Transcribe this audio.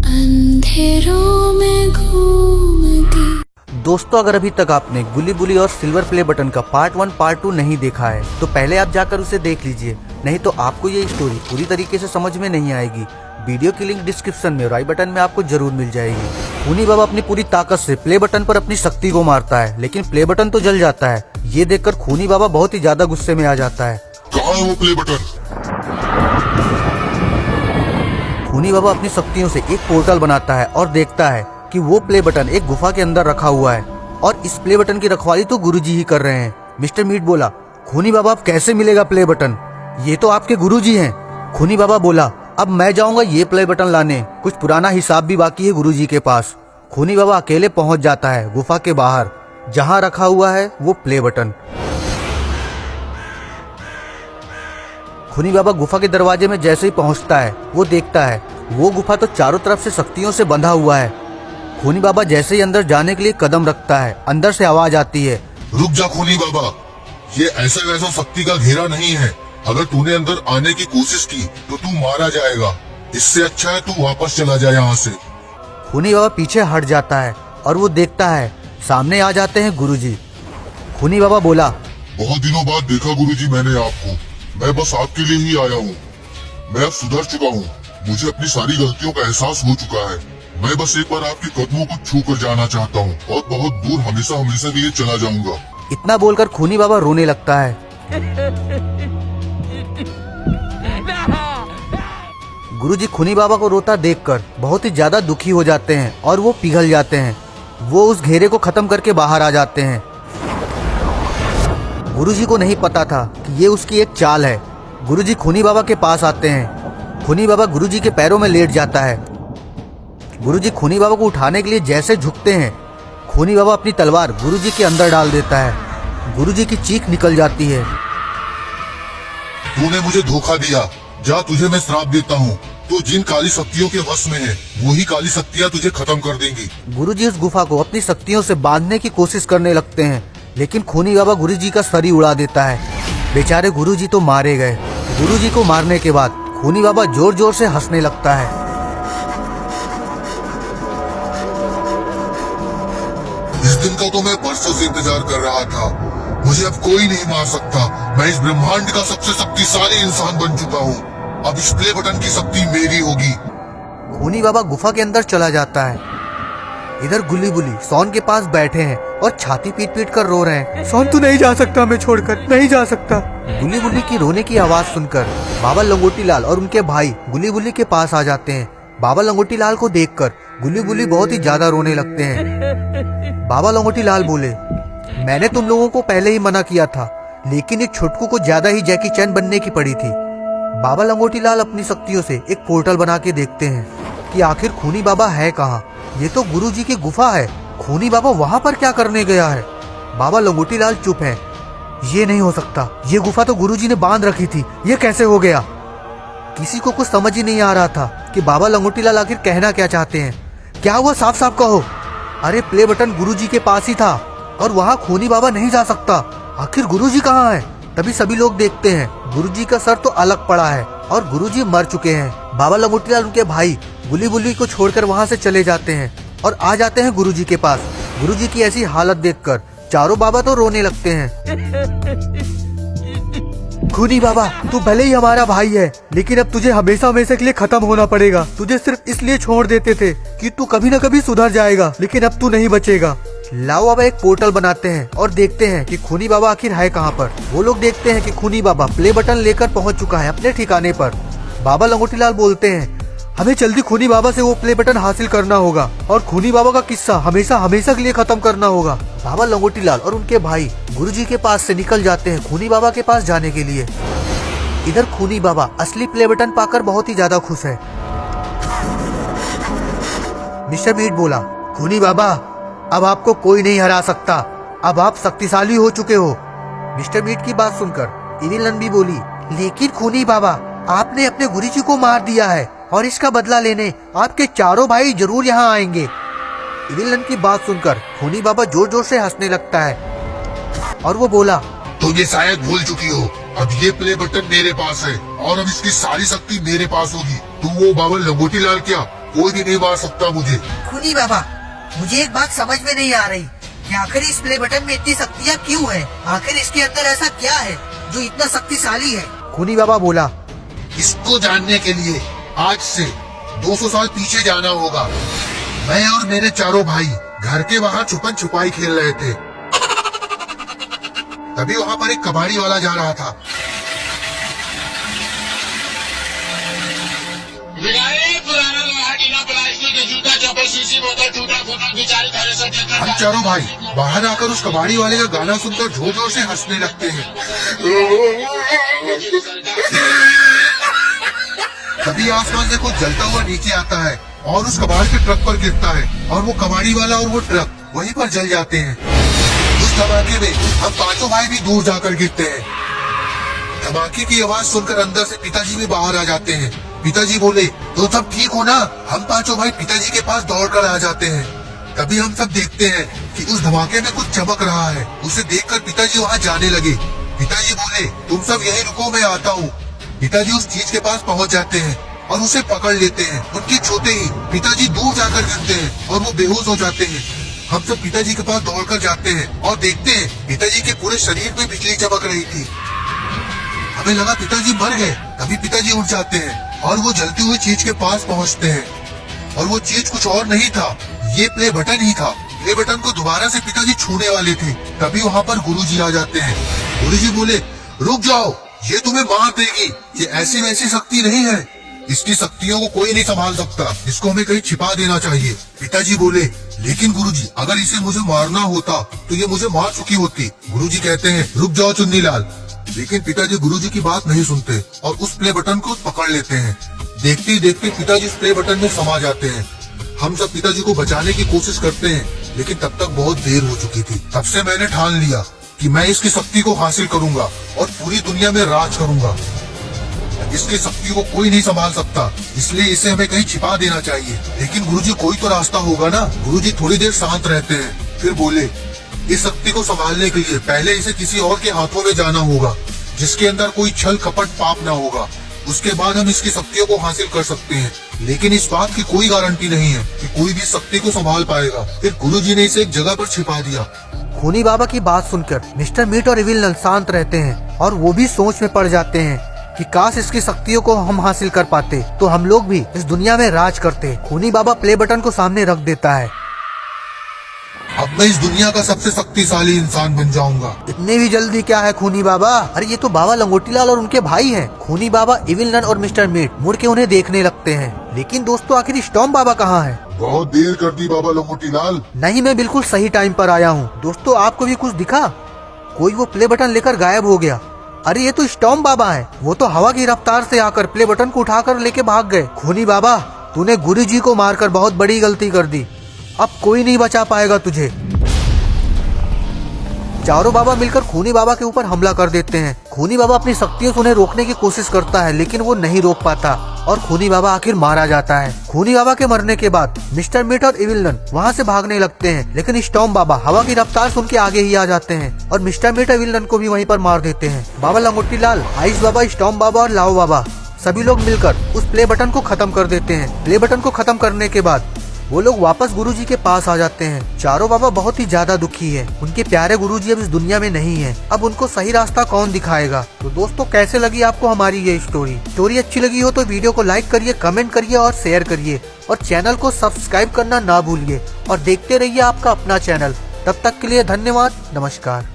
अंधेरों में घूमती। दोस्तों, अगर अभी तक आपने गुली बुली और सिल्वर प्ले बटन का पार्ट 1 पार्ट 2 नहीं देखा है तो पहले आप जाकर उसे देख लीजिए, नहीं तो आपको ये स्टोरी पूरी तरीके से समझ में नहीं आएगी। वीडियो की लिंक डिस्क्रिप्शन में और आई बटन में आपको जरूर मिल जाएगी। खूनी बाबा अपनी पूरी ताकत से प्ले बटन पर अपनी शक्ति को मारता है, लेकिन प्ले बटन तो जल जाता है। ये देखकर खूनी बाबा बहुत ही ज्यादा गुस्से में आ जाता है। कहाँ है वो प्ले बटन? खूनी बाबा अपनी शक्तियों से एक पोर्टल बनाता है और देखता है कि वो प्ले बटन एक गुफा के अंदर रखा हुआ है और इस प्ले बटन की रखवाली तो गुरुजी ही कर रहे हैं। मिस्टर मीट बोला, खूनी बाबा अब कैसे मिलेगा प्ले बटन? ये तो आपके गुरुजी हैं। खूनी बाबा बोला, अब मैं जाऊंगा ये प्ले बटन लाने, कुछ पुराना हिसाब भी बाकी है गुरुजी के पास। खूनी बाबा अकेले पहुंच जाता है गुफा के बाहर जहां रखा हुआ है वो प्ले बटन। खूनी बाबा गुफा के दरवाजे में जैसे ही पहुंचता है वो देखता है वो गुफा तो चारों तरफ से शक्तियों से बंधा हुआ है। खूनी बाबा जैसे ही अंदर जाने के लिए कदम रखता है, अंदर से आवाज आती है, रुक जा खूनी बाबा, ये ऐसा वैसा शक्ति का घेरा नहीं है। अगर तूने अंदर आने की कोशिश की तो तू मारा जाएगा। इससे अच्छा है तू वापस चला जाए यहाँ से। खूनी बाबा पीछे हट जाता है और वो देखता है सामने आ जाते हैं गुरुजी। खूनी बाबा बोला, बहुत दिनों बाद देखा गुरुजी मैंने आपको। मैं बस आपके लिए ही आया हूँ। मैं अब सुधर चुका हूँ, मुझे अपनी सारी गलतियों का एहसास हो चुका है। मैं बस एक बार आपके कदमों को छू कर जाना चाहता हूँ और बहुत दूर हमेशा हमेशा के लिए चला जाऊंगा। इतना बोलकर खूनी बाबा रोने लगता है। गुरुजी खूनी बाबा को रोता देखकर बहुत ही ज्यादा दुखी हो जाते हैं और वो पिघल जाते हैं। वो उस घेरे को खत्म करके बाहर आ जाते हैं। गुरुजी को नहीं पता था कि ये उसकी एक चाल है। गुरुजी खूनी बाबा के पास आते हैं। खूनी बाबा गुरुजी के पैरों में लेट जाता है। गुरुजी खूनी बाबा को उठाने के लिए जैसे झुकते हैं, खूनी बाबा अपनी तलवार गुरुजी के अंदर डाल देता है। गुरुजी की चीख निकल जाती है। तूने मुझे धोखा दिया, जा तुझे मैं श्राप देता हूँ। तू जिन काली शक्तियों के वश में है वही काली शक्तियाँ तुझे खत्म कर देंगी। गुरुजी उस गुफा को अपनी शक्तियों से बांधने की कोशिश करने लगते हैं, लेकिन खूनी बाबा गुरुजी का सर ही उड़ा देता है। बेचारे गुरुजी तो मारे गए। गुरुजी को मारने के बाद खूनी बाबा जोर जोर से हंसने लगता है। इस दिन का तो मैं बरसों से इंतजार कर रहा था। मुझे अब कोई नहीं मार सकता। मैं इस ब्रह्मांड का सबसे शक्तिशाली इंसान बन चुका हूँ। अब इस प्ले बटन की शक्ति मेरी होगी। खूनी बाबा गुफा के अंदर चला जाता है। इधर गुली बुली सॉन के पास बैठे हैं और छाती पीट पीट कर रो रहे हैं। सॉन तू नहीं जा सकता, हमें छोड़कर नहीं जा सकता। गुली बुली की रोने की आवाज सुनकर बाबा लंगोटी लाल और उनके भाई गुली बुली के पास आ जाते हैं। बाबा लंगोटी लाल को देखकर गुली बुली बहुत ही ज्यादा रोने लगते हैं। बाबा लंगोटी लाल बोले, मैंने तुम लोगों को पहले ही मना किया था, लेकिन एक छुटकू को ज्यादा ही जैकी चैन बनने की पड़ी थी। बाबा लंगोटी लाल अपनी शक्तियों से एक पोर्टल बना के देखते हैं कि आखिर खूनी बाबा है कहाँ। ये तो गुरुजी की गुफा है, खूनी बाबा वहाँ पर क्या करने गया है? बाबा लंगोटी लाल चुप है। ये नहीं हो सकता, ये गुफा तो गुरुजी ने बांध रखी थी, ये कैसे हो गया? किसी को कुछ समझ ही नहीं आ रहा था कि बाबा लंगोटी लाल आखिर कहना क्या चाहते हैं। क्या हुआ, साफ साफ कहो। अरे प्ले बटन गुरुजी के पास ही था और वहाँ खूनी बाबा नहीं जा सकता। आखिर गुरुजी कहाँ है? तभी सभी लोग देखते हैं गुरुजी का सर तो अलग पड़ा है और गुरुजी मर चुके हैं। बाबा लंगोटी लाल उनके भाई गुली बुली को छोड़कर वहाँ से चले जाते हैं और आ जाते हैं गुरुजी के पास। गुरुजी की ऐसी हालत देखकर चारों बाबा तो रोने लगते हैं। खूनी बाबा, तू भले ही हमारा भाई है, लेकिन अब तुझे हमेशा हमेशा के लिए खत्म होना पड़ेगा। तुझे सिर्फ इसलिए छोड़ देते थे कि तू कभी न कभी सुधर जाएगा, लेकिन अब तू नहीं बचेगा। लाओ बाबा एक पोर्टल बनाते हैं और देखते हैं कि खूनी बाबा आखिर है कहाँ पर। वो लोग देखते हैं कि खूनी बाबा प्ले बटन लेकर पहुँच चुका है अपने ठिकाने पर। बाबा लंगोटी लाल बोलते हैं, हमें जल्दी खूनी बाबा से वो प्ले बटन हासिल करना होगा और खूनी बाबा का किस्सा हमेशा हमेशा के लिए खत्म करना होगा। बाबा लंगोटी लाल और उनके भाई गुरुजी के पास से निकल जाते हैं खूनी बाबा के पास जाने के लिए। इधर खूनी बाबा असली प्ले बटन पाकर बहुत ही ज्यादा खुश है। मिस्टर मीट बोला, खूनी बाबा, अब आपको कोई नहीं हरा सकता, अब आप शक्तिशाली हो चुके हो। मिस्टर मीट की बात सुनकर इविल लन भी बोली, लेकिन खूनी बाबा, आपने अपने गुरुजी को मार दिया है और इसका बदला लेने आपके चारों भाई जरूर यहाँ आएंगे। इविल लन की बात सुनकर खूनी बाबा जोर जोर से हंसने लगता है और वो बोला, तुम ये शायद भूल चुकी हो, अब ये प्ले बटन मेरे पास है और अब इसकी सारी शक्ति मेरे पास होगी। तुम वो बाबा लंगोटी लाल क्या कोई भी नहीं मार सकता मुझे। खूनी बाबा, मुझे एक बात समझ में नहीं आ रही कि आखिर इस प्ले बटन में इतनी शक्तियाँ क्यों है? आखिर इसके अंदर ऐसा क्या है जो इतना शक्तिशाली है? खूनी बाबा बोला, इसको जानने के लिए आज से 200 साल पीछे जाना होगा। मैं और मेरे चारों भाई घर के बाहर छुपन छुपाई खेल रहे थे। तभी वहाँ पर एक कबाड़ी वाला जा रहा था। हम चारों भाई बाहर आकर उस कबाड़ी वाले का गाना सुनकर जोर जोर से हंसने लगते हैं। तभी आसमान से कुछ जलता हुआ नीचे आता है और उस कबाड़ के ट्रक पर गिरता है और वो कबाड़ी वाला और वो ट्रक वहीं पर जल जाते हैं। उस धमाके में हम पांचों भाई भी दूर जाकर गिरते हैं। धमाके की आवाज सुनकर अंदर से पिताजी भी बाहर आ जाते हैं। पिताजी बोले, तो सब ठीक हो ना? हम पांचों भाई पिताजी के पास दौड़कर आ जाते हैं। तभी हम सब देखते हैं कि उस धमाके में कुछ चमक रहा है। उसे देखकर पिताजी वहाँ जाने लगे। पिताजी बोले, तुम सब यहीं रुको, मैं आता हूँ। पिताजी उस चीज के पास पहुँच जाते हैं और उसे पकड़ लेते हैं। उनके छूते ही पिताजी दूर जाकर गिरते हैं और वो बेहोश हो जाते हैं। हम सब पिताजी के पास दौड़कर जाते हैं और देखते हैं पिताजी के पूरे शरीर में बिजली चमक रही थी। हमें लगा पिताजी मर गए। तभी पिताजी उठ जाते हैं और वो जलती हुई चीज के पास पहुंचते हैं और वो चीज कुछ और नहीं था, ये प्ले बटन ही था। प्ले बटन को दोबारा से पिताजी छूने वाले थे। तभी वहाँ पर गुरुजी आ जाते हैं। गुरुजी बोले, रुक जाओ, ये तुम्हें मार देगी। ये ऐसी वैसी शक्ति नहीं है, इसकी शक्तियों को कोई नहीं संभाल सकता। इसको हमें कहीं छिपा देना चाहिए। पिताजी बोले, लेकिन गुरुजी, अगर इसे मुझे मारना होता तो ये मुझे मार चुकी होती। गुरुजी कहते हैं, रुक जाओ चुन्नीलाल। लेकिन पिताजी गुरुजी की बात नहीं सुनते और उस प्ले बटन को पकड़ लेते हैं। देखते ही देखते पिताजी उस प्ले बटन में समा जाते हैं। हम सब पिताजी को बचाने की कोशिश करते हैं, लेकिन तब तक बहुत देर हो चुकी थी। तब से मैंने ठान लिया कि मैं इसकी शक्ति को हासिल करूंगा और पूरी दुनिया में राज करूंगा। इसकी शक्ति को कोई नहीं संभाल सकता, इसलिए इसे हमें कहीं छिपा देना चाहिए। लेकिन गुरुजी, कोई तो रास्ता होगा ना? गुरुजी थोड़ी देर शांत रहते हैं, फिर बोले, इस शक्ति को संभालने के लिए पहले इसे किसी और के हाथों में जाना होगा, जिसके अंदर कोई छल कपट पाप ना होगा। उसके बाद हम इसकी शक्तियों को हासिल कर सकते हैं। लेकिन इस बात की कोई गारंटी नहीं है कि कोई भी शक्ति को संभाल पाएगा। फिर गुरुजी ने इसे एक जगह पर छिपा दिया। खूनी बाबा की बात सुनकर मिस्टर मीट और इविल नन शांत रहते हैं और वो भी सोच में पड़ जाते हैं कि काश इसकी शक्तियों को हम हासिल कर पाते तो हम लोग भी इस दुनिया में राज करते। खूनी बाबा प्ले बटन को सामने रख देता है। अब मैं इस दुनिया का सबसे शक्तिशाली इंसान बन जाऊंगा। इतने भी जल्दी क्या है खूनी बाबा? अरे ये तो बाबा लंगोटीलाल और उनके भाई हैं। खूनी बाबा, इविल नन और मिस्टर मीट मुड़ के उन्हें देखने लगते हैं। लेकिन दोस्तों, आखिर स्टॉर्म बाबा कहाँ है? बहुत देर कर दी बाबा लंगोटीलाल। नहीं, मैं बिल्कुल सही टाइम पर आया हूँ। दोस्तों, आपको भी कुछ दिखा? कोई वो प्ले बटन लेकर गायब हो गया। अरे ये तो स्टॉर्म बाबा है। वो तो हवा की रफ्तार से आकर प्ले बटन को उठाकर लेके भाग गए। खूनी बाबा, तूने गुरुजी को मारकर बहुत बड़ी गलती कर दी। अब कोई नहीं बचा पाएगा तुझे। चारों बाबा मिलकर खूनी बाबा के ऊपर हमला कर देते हैं। खूनी बाबा अपनी शक्तियों से उन्हें रोकने की कोशिश करता है, लेकिन वो नहीं रोक पाता और खूनी बाबा आखिर मारा जाता है। खूनी बाबा के मरने के बाद मिस्टर मीट और इविल नन वहाँ से भागने लगते हैं, लेकिन स्टॉर्म बाबा हवा की रफ्तार से उनके आगे ही आ जाते हैं और मिस्टर मीट और इविल नन को भी वहीं पर मार देते हैं। बाबा लंगोटीलाल, आइस बाबा, स्टॉर्म बाबा और लाओ बाबा सभी लोग मिलकर उस प्ले बटन को खत्म कर देते हैं। प्ले बटन को खत्म करने के बाद वो लोग वापस गुरुजी के पास आ जाते हैं। चारों बाबा बहुत ही ज्यादा दुखी है। उनके प्यारे गुरुजी अब इस दुनिया में नहीं है। अब उनको सही रास्ता कौन दिखाएगा? तो दोस्तों, कैसे लगी आपको हमारी ये स्टोरी अच्छी लगी हो तो वीडियो को लाइक करिए, कमेंट करिए और शेयर करिए और चैनल को सब्सक्राइब करना ना भूलिए और देखते रहिए आपका अपना चैनल। तब तक के लिए धन्यवाद, नमस्कार।